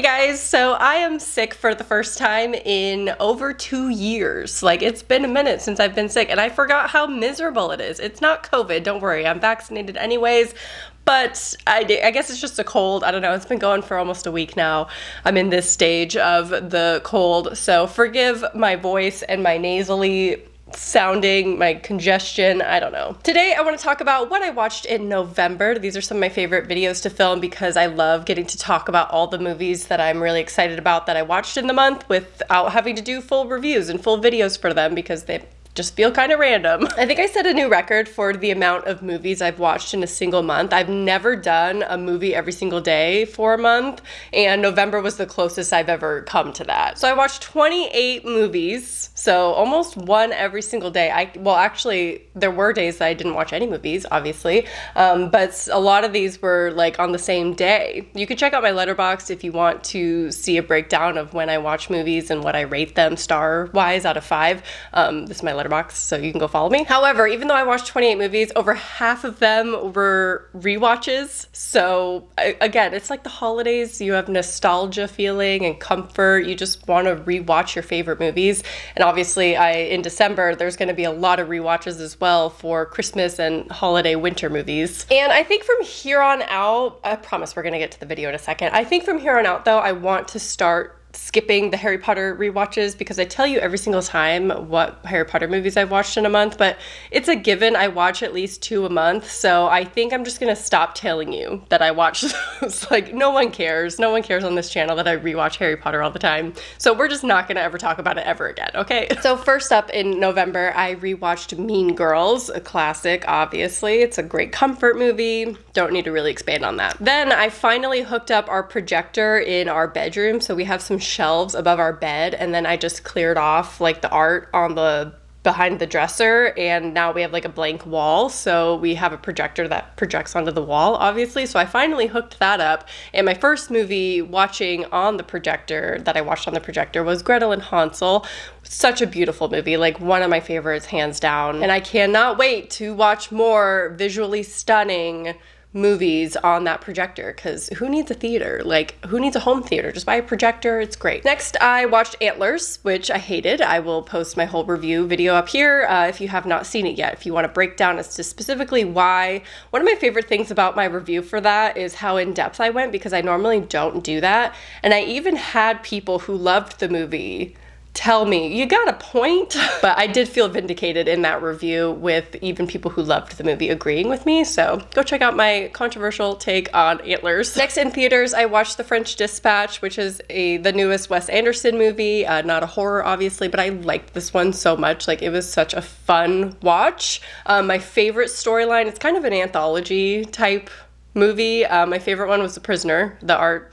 guys, so I am sick for the first time in over 2 years. Like, it's been a minute since I've been sick and I forgot how miserable it is. It's not COVID, don't worry, I'm vaccinated anyways, but I guess it's just a cold. I don't know, it's been going for almost a week now. I'm in this stage of the cold, so forgive my voice and my nasally sounding, my congestion, I don't know. Today I want to talk about what I watched in November. These are some of my favorite videos to film because I love getting to talk about all the movies that I'm really excited about that I watched in the month without having to do full reviews and full videos for them because they just feel kind of random. I think I set a new record for the amount of movies I've watched in a single month. I've never done a movie every single day for a month, and November was the closest I've ever come to that. So I watched 28 movies, so almost one every single day. Well, actually, there were days that I didn't watch any movies, obviously, but a lot of these were like on the same day. You can check out my Letterboxd if you want to see a breakdown of when I watch movies and what I rate them star-wise out of 5. This is my Letterboxd, so you can go follow me. However, even though I watched 28 movies, over half of them were rewatches. So again, it's like the holidays. You have nostalgia feeling and comfort. You just want to rewatch your favorite movies. And obviously, in December, there's going to be a lot of rewatches as well for Christmas and holiday winter movies. And I think from here on out, I promise we're going to get to the video in a second. I think from here on out, though, I want to start skipping the Harry Potter rewatches because I tell you every single time what Harry Potter movies I've watched in a month, but it's a given I watch at least 2 a month, so I think I'm just gonna stop telling you that I watch those. Like, no one cares. No one cares on this channel that I rewatch Harry Potter all the time, so we're just not gonna ever talk about it ever again, okay? So first up in November, I rewatched Mean Girls, a classic, obviously. It's a great comfort movie. Don't need to really expand on that. Then I finally hooked up our projector in our bedroom, so we have some shelves above our bed, and then I just cleared off like the art on the behind the dresser, and now we have like a blank wall, so we have a projector that projects onto the wall, obviously. So I finally hooked that up, and my first movie watching on the projector that I watched on the projector was Gretel and Hansel. Such a beautiful movie, like one of my favorites hands down, and I cannot wait to watch more visually stunning movies on that projector, because who needs a theater? Like, who needs a home theater? Just buy a projector, it's great. Next, I watched Antlers, which I hated. I will post my whole review video up here if you have not seen it yet, if you want a breakdown as to specifically why. One of my favorite things about my review for that is how in-depth I went, because I normally don't do that. And I even had people who loved the movie tell me, you got a point. But I did feel vindicated in that review with even people who loved the movie agreeing with me. So go check out my controversial take on Antlers. Next in theaters, I watched The French Dispatch, which is the newest Wes Anderson movie. Not a horror, obviously, but I liked this one so much. Like, it was such a fun watch. My favorite storyline, it's kind of an anthology type movie. My favorite one was The Prisoner, our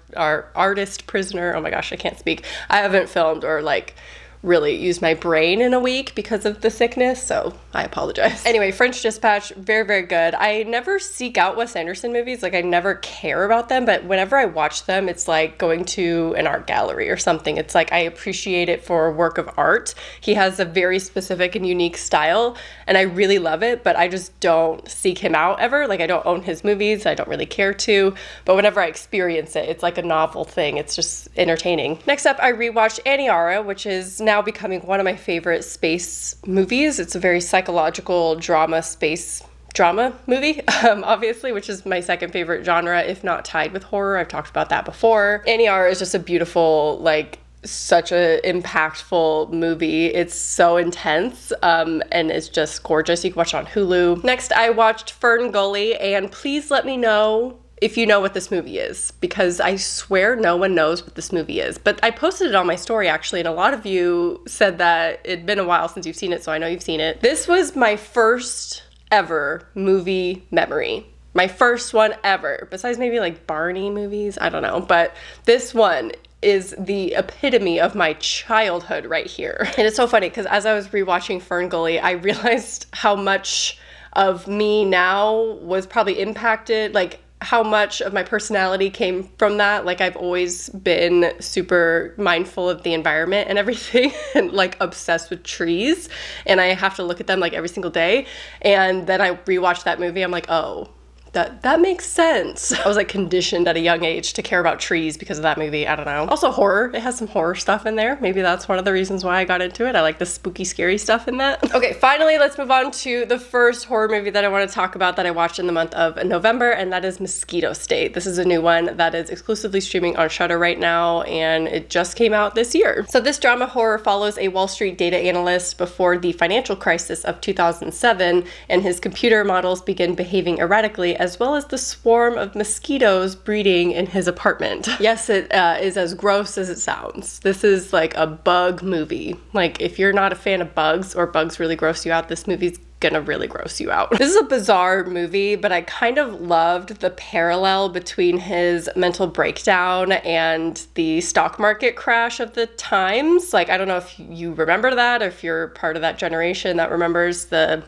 artist Prisoner. Oh my gosh, I can't speak. I haven't filmed or like really used my brain in a week because of the sickness, so I apologize. Anyway, French Dispatch, very, very good. I never seek out Wes Anderson movies, like I never care about them, but whenever I watch them, it's like going to an art gallery or something. It's like I appreciate it for a work of art. He has a very specific and unique style, and I really love it, but I just don't seek him out ever. Like, I don't own his movies, I don't really care to, but whenever I experience it, it's like a novel thing. It's just entertaining. Next up, I rewatched Aniara, which is now becoming one of my favorite space movies. It's a very psychological drama, space drama movie, obviously, which is my second favorite genre, if not tied with horror. I've talked about that before. Aniara is just a beautiful, like, such a impactful movie. It's so intense, and it's just gorgeous. You can watch it on Hulu. Next, I watched Fern Gully, and please let me know if you know what this movie is, because I swear no one knows what this movie is. But I posted it on my story, actually, and a lot of you said that it'd been a while since you've seen it, so I know you've seen it. This was my first ever movie memory. My first one ever, besides maybe like Barney movies, I don't know, but this one is the epitome of my childhood right here. And it's so funny, because as I was rewatching Fern Gully, I realized how much of me now was probably impacted, like how much of my personality came from that. Like, I've always been super mindful of the environment and everything, and like obsessed with trees, and I have to look at them like every single day. And then I rewatched that movie, I'm like, oh, That makes sense. I was like conditioned at a young age to care about trees because of that movie. I don't know. Also horror. It has some horror stuff in there. Maybe that's one of the reasons why I got into it. I like the spooky, scary stuff in that. Okay, finally, let's move on to the first horror movie that I want to talk about that I watched in the month of November, and that is Mosquito State. This is a new one that is exclusively streaming on Shudder right now, and it just came out this year. So this drama horror follows a Wall Street data analyst before the financial crisis of 2007, and his computer models begin behaving erratically, as well as the swarm of mosquitoes breeding in his apartment. Yes, it is as gross as it sounds. This is like a bug movie. Like, if you're not a fan of bugs or bugs really gross you out, this movie's gonna really gross you out. This is a bizarre movie, but I kind of loved the parallel between his mental breakdown and the stock market crash of the times. Like, I don't know if you remember that, or if you're part of that generation that remembers the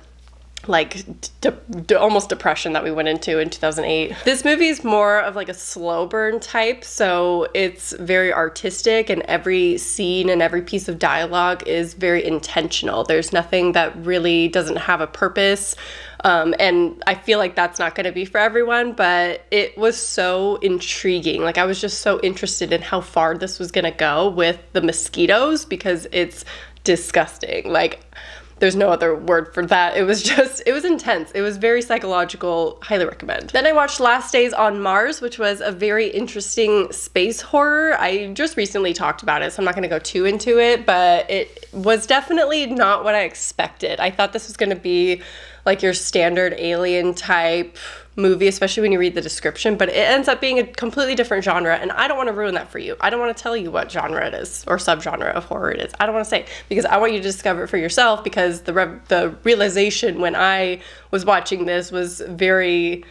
like almost depression that we went into in 2008. This movie is more of like a slow burn type, so it's very artistic, and every scene and every piece of dialogue is very intentional. There's nothing that really doesn't have a purpose. And I feel like that's not going to be for everyone, but it was so intriguing. Like, I was just so interested in how far this was going to go with the mosquitoes, because it's disgusting. Like, there's no other word for that. It was intense. It was very psychological. Highly recommend. Then I watched Last Days on Mars, which was a very interesting space horror. I just recently talked about it, so I'm not going to go too into it, but it was definitely not what I expected. I thought this was going to be like your standard alien type movie, especially when you read the description, but it ends up being a completely different genre, and I don't want to ruin that for you. I don't want to tell you what genre it is or subgenre of horror it is. I don't want to say, because I want you to discover it for yourself, because the realization when I was watching this was very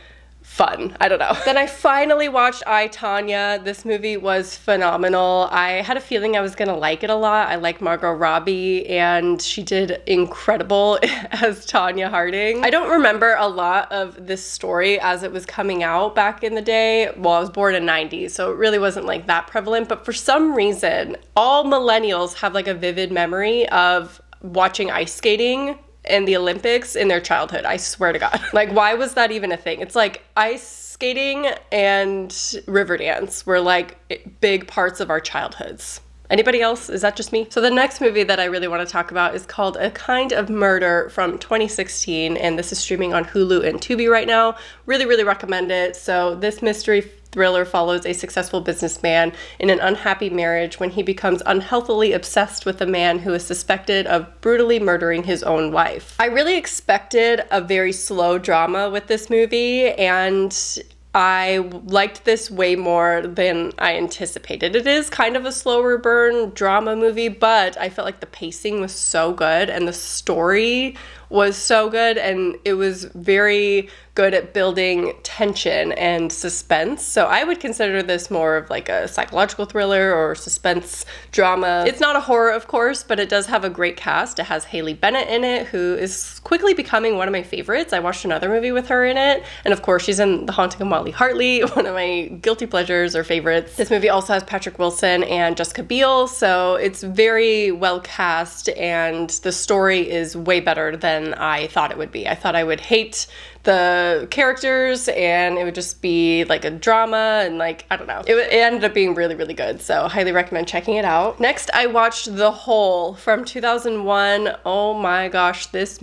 fun. I don't know. Then I finally watched I, Tonya. This movie was phenomenal. I had a feeling I was gonna like it a lot. I like Margot Robbie, and she did incredible as Tonya Harding. I don't remember a lot of this story as it was coming out back in the day. Well, I was born in '90s, so it really wasn't like that prevalent, but for some reason, all millennials have like a vivid memory of watching ice skating in the Olympics in their childhood. I swear to God. Like, why was that even a thing? It's like ice skating and river dance were like big parts of our childhoods. Anybody else? Is that just me? So the next movie that I really want to talk about is called A Kind of Murder from 2016, and this is streaming on Hulu and Tubi right now. Really, really recommend it. So this mystery thriller follows a successful businessman in an unhappy marriage when he becomes unhealthily obsessed with a man who is suspected of brutally murdering his own wife. I really expected a very slow drama with this movie, and I liked this way more than I anticipated. It is kind of a slower burn drama movie, but I felt like the pacing was so good and the story was so good, and it was very good at building tension and suspense. So I would consider this more of like a psychological thriller or suspense drama. It's not a horror, of course, but it does have a great cast. It has Haley Bennett in it, who is quickly becoming one of my favorites. I watched another movie with her in it, and of course she's in The Haunting of Molly Hartley, one of my guilty pleasures or favorites. This movie also has Patrick Wilson and Jessica Biel, so it's very well cast, and the story is way better than I thought it would be. I thought I would hate the characters and it would just be like a drama, and like, I don't know. It ended up being really, really good, so highly recommend checking it out. Next, I watched The Hole from 2001. Oh my gosh, this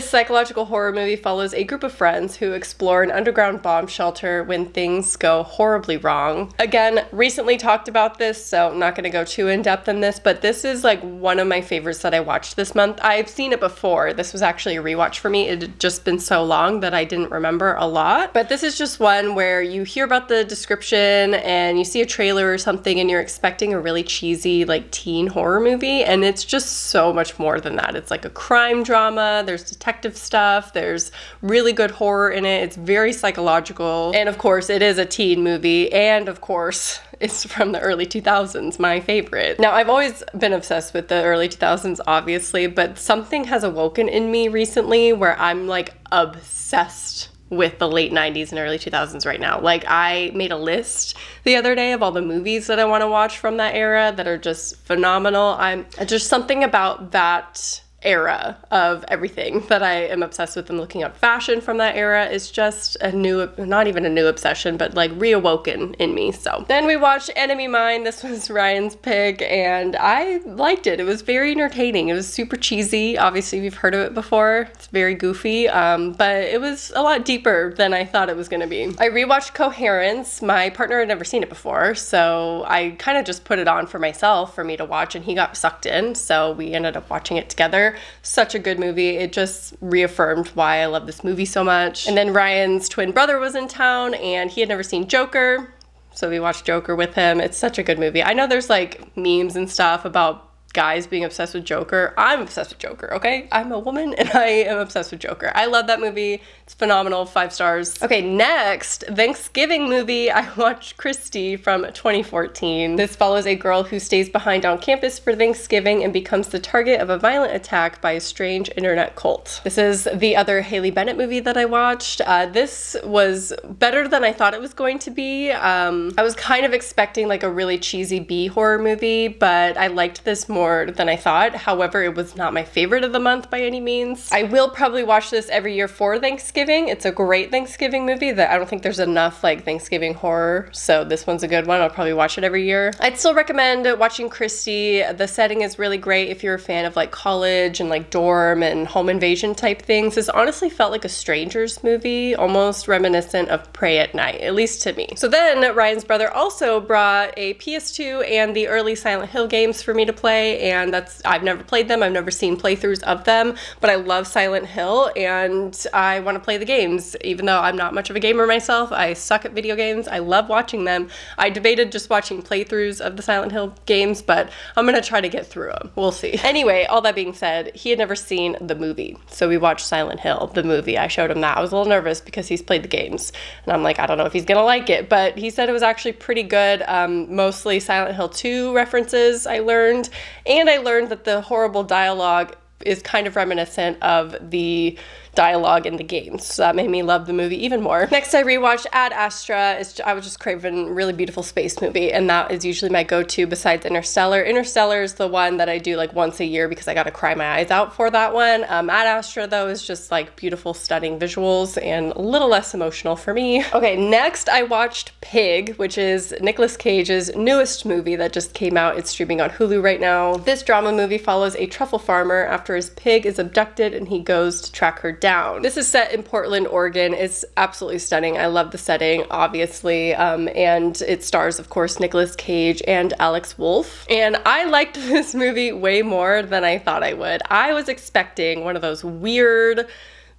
psychological horror movie follows a group of friends who explore an underground bomb shelter when things go horribly wrong. Again, recently talked about this, so I'm not going to go too in-depth in this, but this is like one of my favorites that I watched this month. I've seen it before. This was actually a rewatch for me. It had just been so long that I didn't remember a lot, but this is just one where you hear about the description and you see a trailer or something and you're expecting a really cheesy like teen horror movie, and it's just so much more than that. It's like a crime drama, there's detective stuff, there's really good horror in it, it's very psychological, and of course it is a teen movie, and of course it's from the early 2000s, my favorite. Now, I've always been obsessed with the early 2000s, obviously, but something has awoken in me recently where I'm like obsessed with the late 90s and early 2000s right now. Like, I made a list the other day of all the movies that I want to watch from that era that are just phenomenal. Just something about that era of everything that I am obsessed with, and looking up fashion from that era is just a new, not even a new obsession, but like reawoken in me. So then we watched Enemy Mine. This was Ryan's pick and I liked it. It was very entertaining. It was super cheesy. Obviously we've heard of it before. It's very goofy, but it was a lot deeper than I thought it was gonna be. I rewatched Coherence. My partner had never seen it before, so I kind of just put it on for myself for me to watch, and he got sucked in, so we ended up watching it together. Such a good movie. It just reaffirmed why I love this movie so much. And then Ryan's twin brother was in town and he had never seen Joker, so we watched Joker with him. It's such a good movie. I know there's like memes and stuff about guys being obsessed with Joker. I'm obsessed with Joker, okay? I'm a woman and I am obsessed with Joker. I love that movie. It's phenomenal, 5 stars. Okay, next, Thanksgiving movie. I watched KRISTY from 2014. This follows a girl who stays behind on campus for Thanksgiving and becomes the target of a violent attack by a strange internet cult. This is the other Haley Bennett movie that I watched. This was better than I thought it was going to be. I was kind of expecting like a really cheesy B horror movie, but I liked this more than I thought. However, it was not my favorite of the month by any means. I will probably watch this every year for Thanksgiving. It's a great Thanksgiving movie that I don't think there's enough like Thanksgiving horror, so this one's a good one. I'll probably watch it every year. I'd still recommend watching KRISTY. The setting is really great if you're a fan of like college and like dorm and home invasion type things. This honestly felt like a Strangers movie, almost reminiscent of Prey at Night, at least to me. So then Ryan's brother also brought a PS2 and the early Silent Hill games for me to play, and I've never played them. I've never seen playthroughs of them, but I love Silent Hill and I want to play the games. Even though I'm not much of a gamer myself, I suck at video games. I love watching them. I debated just watching playthroughs of the Silent Hill games, but I'm gonna try to get through them. We'll see. Anyway, all that being said, he had never seen the movie, so we watched Silent Hill, the movie. I showed him that. I was a little nervous because he's played the games, and I'm like, I don't know if he's gonna like it, but he said it was actually pretty good. Mostly Silent Hill 2 references I learned, and I learned that the horrible dialogue is kind of reminiscent of the dialogue in the games, so that made me love the movie even more. Next, I rewatched Ad Astra. I was just craving a really beautiful space movie, and that is usually my go-to besides Interstellar. Interstellar is the one that I do like once a year because I gotta cry my eyes out for that one. Ad Astra though is just like beautiful, stunning visuals and a little less emotional for me. Okay, next I watched Pig, which is Nicolas Cage's newest movie that just came out. It's streaming on Hulu right now. This drama movie follows a truffle farmer after his pig is abducted and he goes to track her down. This is set in Portland, Oregon. It's absolutely stunning. I love the setting, obviously, and it stars, of course, Nicolas Cage and Alex Wolff. And I liked this movie way more than I thought I would. I was expecting one of those weird,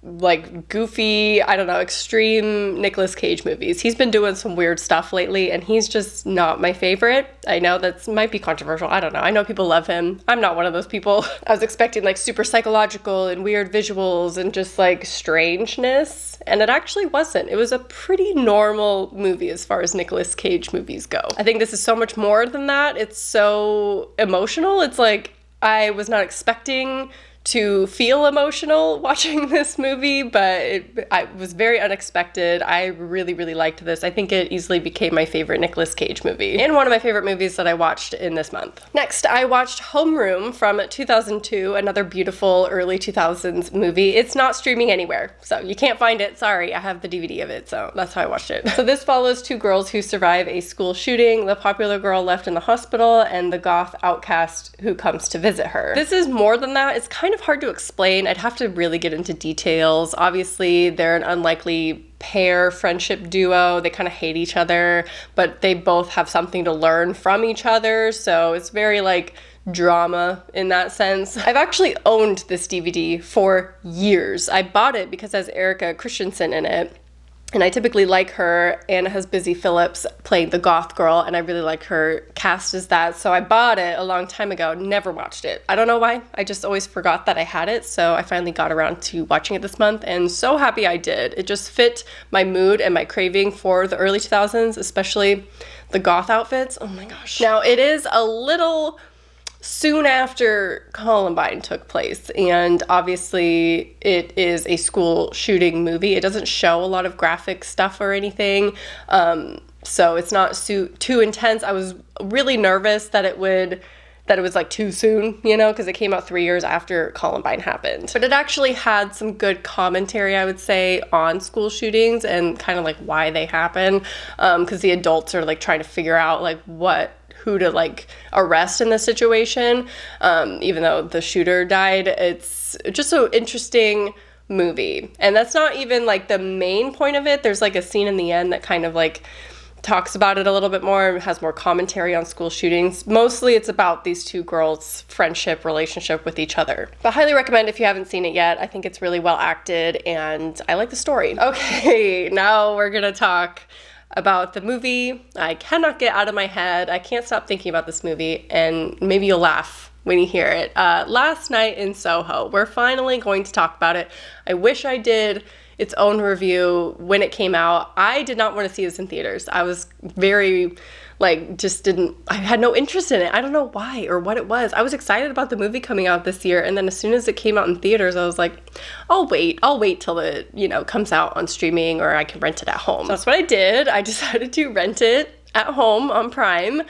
like goofy, I don't know, extreme Nicolas Cage movies. He's been doing some weird stuff lately and he's just not my favorite. I know that might be controversial. I don't know. I know people love him. I'm not one of those people. I was expecting like super psychological and weird visuals and just like strangeness, and it actually wasn't. It was a pretty normal movie as far as Nicolas Cage movies go. I think this is so much more than that. It's so emotional. It's like I was not expecting to feel emotional watching this movie, but it was very unexpected. I really, really liked this. I think it easily became my favorite Nicolas Cage movie and one of my favorite movies that I watched in this month. Next, I watched Homeroom from 2002, another beautiful early 2000s movie. It's not streaming anywhere, so you can't find it. Sorry, I have the DVD of it, so that's how I watched it. So this follows 2 girls who survive a school shooting, the popular girl left in the hospital, and the goth outcast who comes to visit her. This is more than that. It's kind of hard to explain. I'd have to really get into details. Obviously, they're an unlikely pair, friendship duo. They kind of hate each other, but they both have something to learn from each other. So it's very like drama in that sense. I've actually owned this DVD for years. I bought it because it has Erica Christensen in it. And I typically like her. Anna has Busy Phillips playing the goth girl, and I really like her cast as that. So I bought it a long time ago, never watched it. I don't know why. I just always forgot that I had it. So I finally got around to watching it this month, and so happy I did. It just fit my mood and my craving for the early 2000s, especially the goth outfits. Oh my gosh. Now it is a little soon after Columbine took place, and obviously it is a school shooting movie. It doesn't show a lot of graphic stuff or anything, so it's not too intense. I was really nervous that it would that it was like too soon, you know, because it came out 3 years after Columbine happened. But it actually had some good commentary, I would say, on school shootings and kind of like why they happen, because the adults are like trying to figure out like who to like arrest in this situation, even though the shooter died. It's just so interesting movie. And that's not even like the main point of it. There's like a scene in the end that kind of like talks about it a little bit more, has more commentary on school shootings. Mostly it's about these two girls' friendship, relationship with each other. But highly recommend if you haven't seen it yet. I think it's really well acted and I like the story. Okay, now we're gonna talk about the movie I cannot get out of my head. I can't stop thinking about this movie, and maybe you'll laugh when you hear it. Last Night in Soho. We're finally going to talk about it. I wish I did its own review when it came out. I did not want to see this in theaters. I was very, like, I had no interest in it. I don't know why or what it was. I was excited about the movie coming out this year, and then as soon as it came out in theaters, I was like, I'll wait till it, you know, comes out on streaming or I can rent it at home. So that's what I did. I decided to rent it at home on Prime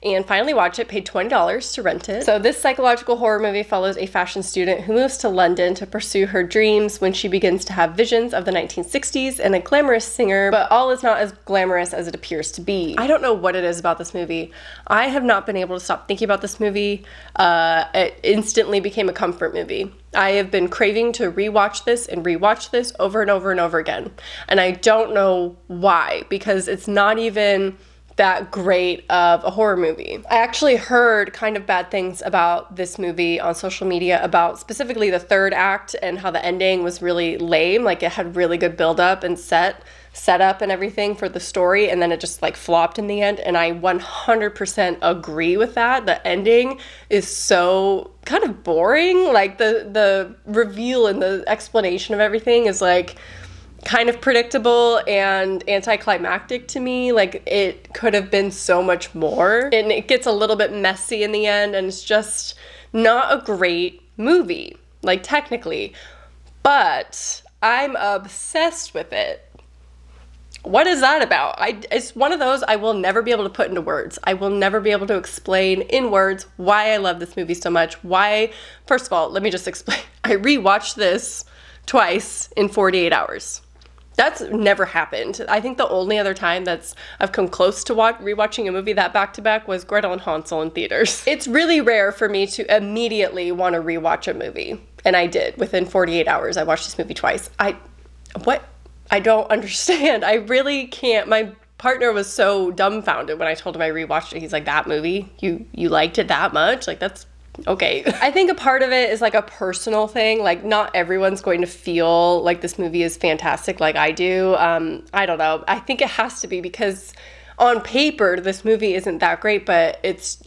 and finally watch it, paid $20 to rent it. So this psychological horror movie follows a fashion student who moves to London to pursue her dreams when she begins to have visions of the 1960s and a glamorous singer, but all is not as glamorous as it appears to be. I don't know what it is about this movie. I have not been able to stop thinking about this movie. It instantly became a comfort movie. I have been craving to rewatch this and rewatch this over and over and over again. And I don't know why, because it's not even that great of a horror movie. I actually heard kind of bad things about this movie on social media, about specifically the third act and how the ending was really lame. Like, it had really good build-up and set up and everything for the story, and then it just like flopped in the end, and I 100% agree with that. The ending is so kind of boring. Like, the reveal and the explanation of everything is like kind of predictable and anticlimactic to me. Like, it could have been so much more, and it gets a little bit messy in the end, and it's just not a great movie, like, technically, but I'm obsessed with it. What is that about? It's one of those I will never be able to put into words. I will never be able to explain in words why I love this movie so much. Why, first of all, let me just explain. I rewatched this twice in 48 hours. That's never happened. I think the only other time I've come close to rewatching a movie that back-to-back was Gretel and Hansel in theaters. It's really rare for me to immediately want to rewatch a movie, and I did. Within 48 hours, I watched this movie twice. I don't understand. I really can't. My partner was so dumbfounded when I told him I rewatched it. He's like, that movie? You liked it that much? Like, that's okay. I think a part of it is like a personal thing. Like, not everyone's going to feel like this movie is fantastic like I do. I don't know. I think it has to be because on paper, this movie isn't that great, but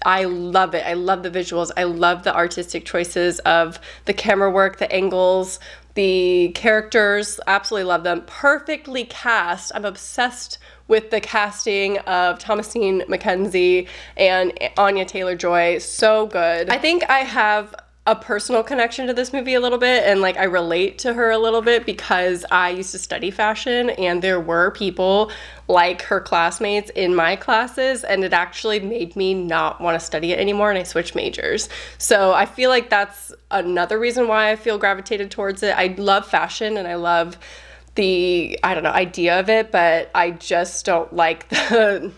I love it. I love the visuals. I love the artistic choices of the camera work, the angles, the characters. Absolutely love them. Perfectly cast. I'm obsessed with the casting of Thomasine McKenzie and Anya Taylor-Joy. So good. I think I have a personal connection to this movie a little bit, and like I relate to her a little bit because I used to study fashion, and there were people like her classmates in my classes, and it actually made me not want to study it anymore, and I switched majors. So I feel like that's another reason why I feel gravitated towards it. I love fashion and I love the, I don't know, idea of it, but I just don't like the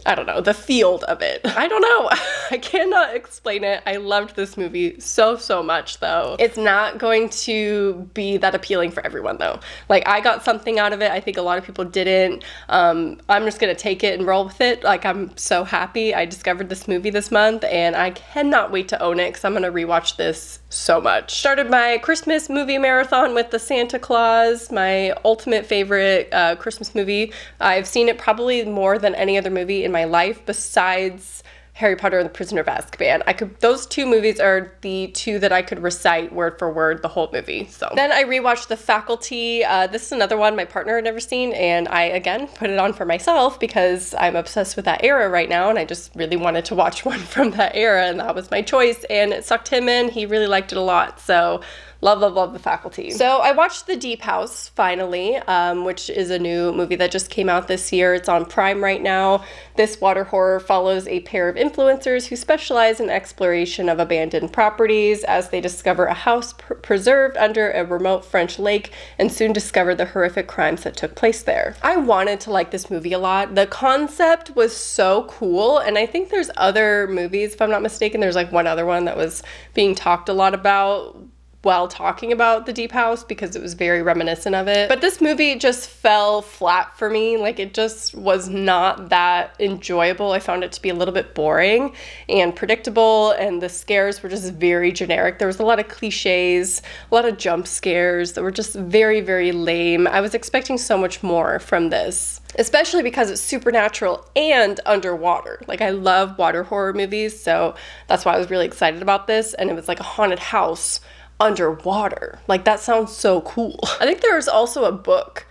I don't know, the field of it. I don't know. I cannot explain it. I loved this movie so, so much, though. It's not going to be that appealing for everyone, though. Like, I got something out of it. I think a lot of people didn't. I'm just gonna take it and roll with it. Like, I'm so happy I discovered this movie this month, and I cannot wait to own it because I'm gonna rewatch this so much. Started my Christmas movie marathon with The Santa Claus, my ultimate favorite Christmas movie. I've seen it probably more than any other movie in my life besides Harry Potter and the Prisoner of Azkaban. Those two movies are the two that I could recite word for word the whole movie. So then I rewatched The Faculty. This is another one my partner had never seen, and I again put it on for myself because I'm obsessed with that era right now, and I just really wanted to watch one from that era, and that was my choice, and it sucked him in. He really liked it a lot, so love, love, love The Faculty. So I watched The Deep House, finally, which is a new movie that just came out this year. It's on Prime right now. This water horror follows a pair of influencers who specialize in exploration of abandoned properties as they discover a house preserved under a remote French lake and soon discover the horrific crimes that took place there. I wanted to like this movie a lot. The concept was so cool, and I think there's other movies, if I'm not mistaken. There's like one other one that was being talked a lot about while talking about the Deep House because it was very reminiscent of it. But this movie just fell flat for me. Like, it just was not that enjoyable. I found it to be a little bit boring and predictable, and the scares were just very generic. There was a lot of cliches, a lot of jump scares that were just very, very lame. I was expecting so much more from this, especially because it's supernatural and underwater. Like, I love water horror movies, so that's why I was really excited about this. And it was like a haunted house underwater. Like, that sounds so cool. I think there is also a book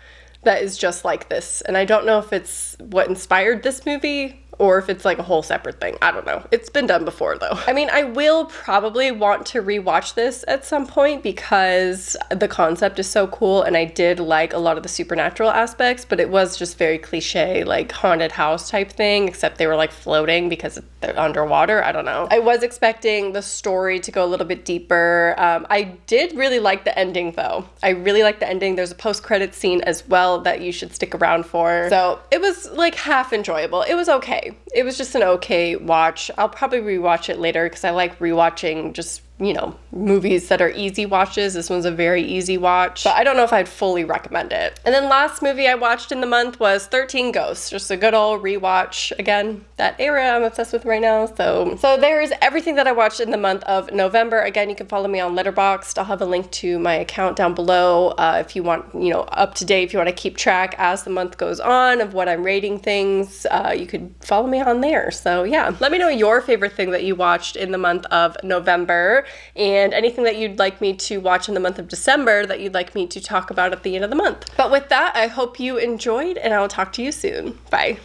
that is just like this, and I don't know if it's what inspired this movie or if it's like a whole separate thing. I don't know. It's been done before though. I mean, I will probably want to rewatch this at some point because the concept is so cool and I did like a lot of the supernatural aspects, but it was just very cliche, like haunted house type thing, except they were like floating because they're underwater. I don't know. I was expecting the story to go a little bit deeper. I did really like the ending though. I really like the ending. There's a post-credit scene as well that you should stick around for. So it was like half enjoyable. It was okay. It was just an okay watch. I'll probably rewatch it later because I like rewatching just, you know, movies that are easy watches. This one's a very easy watch, but I don't know if I'd fully recommend it. And then last movie I watched in the month was 13 Ghosts, just a good old rewatch. Again, that era I'm obsessed with right now. So there's everything that I watched in the month of November. Again, you can follow me on Letterboxd. I'll have a link to my account down below if you want, you know, up to date, if you want to keep track as the month goes on of what I'm rating things, you could follow me on there. So yeah, let me know your favorite thing that you watched in the month of November, and anything that you'd like me to watch in the month of December that you'd like me to talk about at the end of the month. But with that, I hope you enjoyed, and I will talk to you soon. Bye.